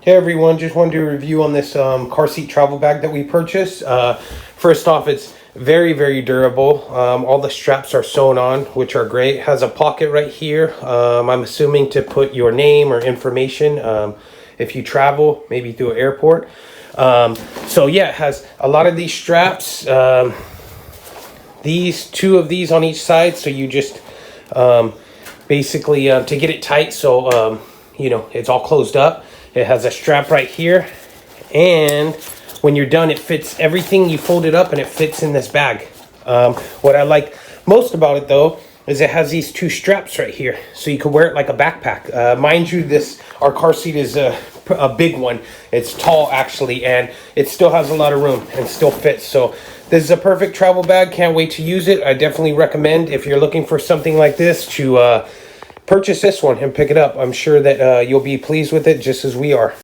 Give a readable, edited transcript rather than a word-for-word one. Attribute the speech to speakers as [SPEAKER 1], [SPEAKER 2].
[SPEAKER 1] Hey everyone, just wanted to do a review on this car seat travel bag that we purchased. First off, it's very durable. All the straps are sewn on, which are great. Has a pocket right here. I'm assuming to put your name or information if you travel, maybe through an airport. So yeah, it has a lot of these straps. Two of these on each side, so you just basically to get it tight, so you know, it's all closed up. It has a strap right here, and when you're done, it fits everything. You fold it up and it fits in this bag. What I like most about it though is it has these two straps right here, so you can wear it like a backpack. Mind you, our car seat is a big one. It's tall actually, and it still has a lot of room and still fits. So this is a perfect travel bag. Can't wait to use it. I definitely recommend, if you're looking for something like this, to purchase this one and pick it up. I'm sure that you'll be pleased with it just as we are.